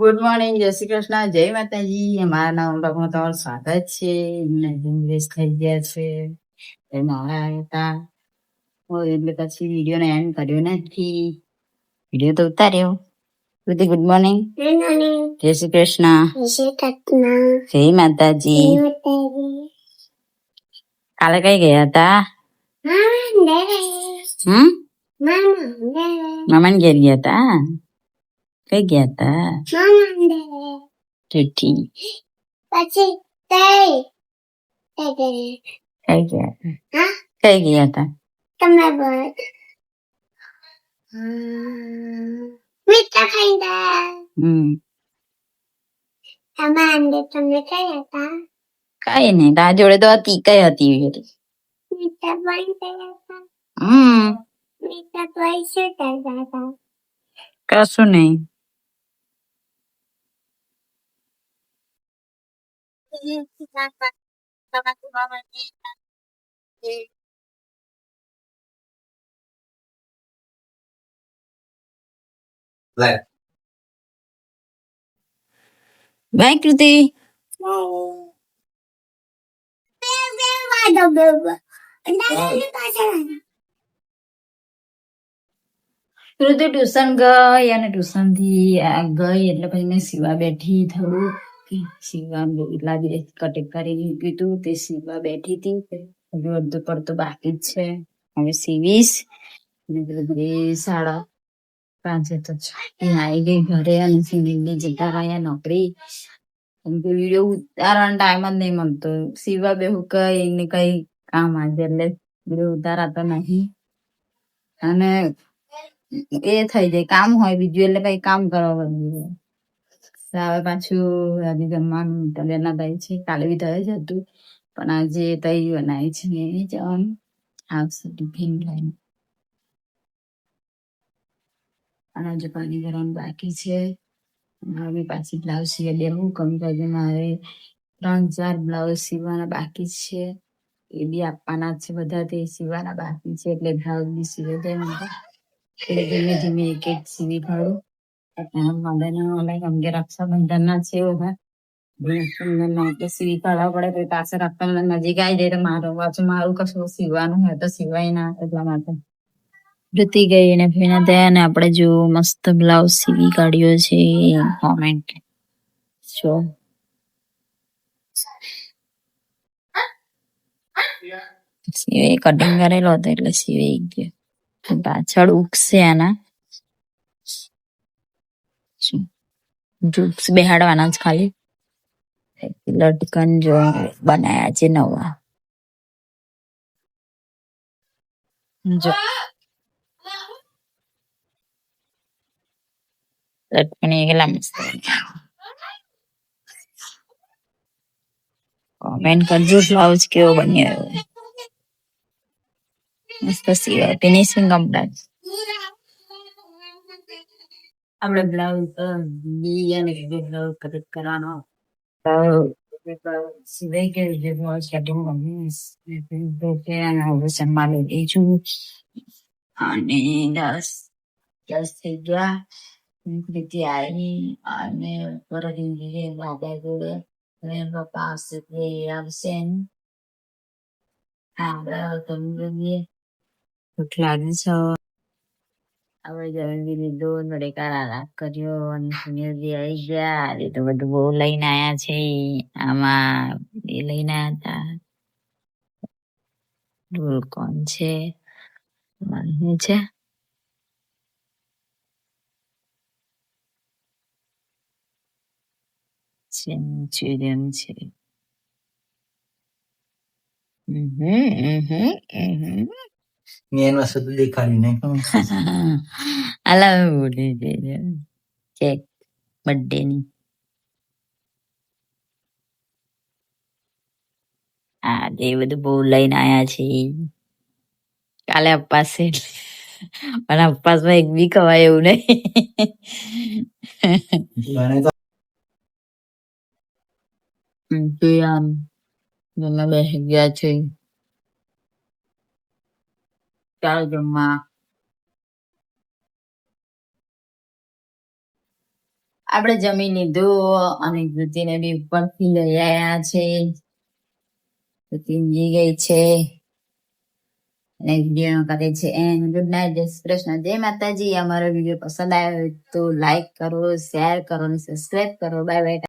Good morning, જય શ્રી કૃષ્ણ, જય માતાજી. અમારા નવા બ્લોગમાં તમારું સ્વાગત છે. ઇંગ્લિશ થઈ ગયા છે નવા હતા એટલે પછી વિડીયો એન્ડ કર્યો નથી. વિડીયો તો ઉતાર્યો. કૃતિ ગુડ મોર્નિંગ, જય શ્રી કૃષ્ણ, જય માતાજી. કાલે કઈ ગયા હતા? મામા ઘેર ગયા હતા. કઈ ગયા હતા? ઠીક. પછી કઈ ગયા હતા? તમે મીઠા ખાઈ કઈ નઈ, તારા જોડે તો હતી. કઈ હતી? કશું નઈ. By Kriti. કૃતિ ટ્યુશન ગઈ અને ટ્યુશન થી ગઈ એટલે પછી મેં સીવા બેઠી. થોડું સીવા એટલા દિવસ કટેક કરી કીધું તે સીવા બેઠી હતી. હજુ અડધું પડતું બાકી જ છે. હવે સીવીશ. 5:30 તો આવી ગઈ ઘરે અને સીવી જતા રહ્યા નોકરી. વિડીયો ઉતારવાનો ટાઈમ જ નહીં મળતો. સીવા બેહું કઈ ને કઈ કામ આજે એટલે વિડીયો ઉતારાતો નહીં. અને એ થઈ જાય કામ હોય બીજું એટલે કઈ કામ કરવા બદલું. હવે પાછું આજે જમવાનું તબિયતના થાય છે. કાલે બી થયું જ હતું પણ આજે તઈ બનાવી છે જવાનું આવશે ટિફિન લઈને. અને હજુ પાણી ભરવાનું બાકી છે. હવે પાછી બ્લાઉઝ સીવા દેવું. કમી કાજે મારે 3-4 બ્લાઉઝ સીવવાના બાકી છે. એ બી આપવાના છે. બધા તે સીવવાના બાકી છે એટલે બ્લાઉઝ બી સીવી દે. એટલે ધીમે ધીમે એક એક સીવી કાઢું. રક્ષાબંધન ના છે સીવી કાઢવા પડે. પાસે રક્ષાબંધન નજીક આવી જાય તો મારું કશું સીવવાનું હોય તો સીવાય ના. એટલા માટે જતી ગઈ એને ફીના થયા ને આપણે જો મસ્ત બ્લાઉઝ સીવી કાઢ્યો છે. કોમેન્ટ જો સીવે કટિંગ કરેલો હતો એટલે સીવાઈ ગયો. પાછળ ઉગશે આના જૂપ્સ બેહાડવાના જ ખાલી. લટકન જો બનાયા છે નવા. જો લટકન કેટલા મસ્ત. કોમેન્ટ કરજો બ્લાઉઝ કેવો બન્યો. મસ્ત સીવાય. Finishing complete. આપણે બ્લાઉઝ બ્લાઉઝ કટિંગ કરવાનો સિવાય કે સંભાળી દઈશું. અને 10 થઈ ગયા. કૃતિ આવી અને દાદા જોડે પપ્પા આવશે આવશે. તમે ભૂખ લાગી છે. હવે જમી લીધો. રાત કર્યો અને સુનિલજી આવી ગયા. એ તો બધું બહુ લઈને આયા છે. આમાં એ લઈને આયા હતા. કોણ છે છે સેન્ચુરિયન છે. મેન વસ્તુ તો દેખાડી નહીં. અલા બોલી જઈએ કેક બર્થડે ની. હા એ બધું બહુ લઈને આયા છે. કાલે અપાસ છે અને અપાસમાં એક બી ખવાય એવું નહીં. બેસી ગયા છે ચાલો જમવા. આપણે જમી લીધું અને કૃતિને બી ઉપરથી લઈ આવ્યા છે. કૃતિ ઊંઘી ગઈ છે અને વિડીયો કરે છે. એન્ડ ગુડ નાઇટ, જય શ્રી કૃષ્ણ, જય માતાજી. અમારો વિડીયો પસંદ આવ્યો હોય તો લાઈક કરો, શેર કરો અને સબસ્ક્રાઈબ કરો. Bye bye.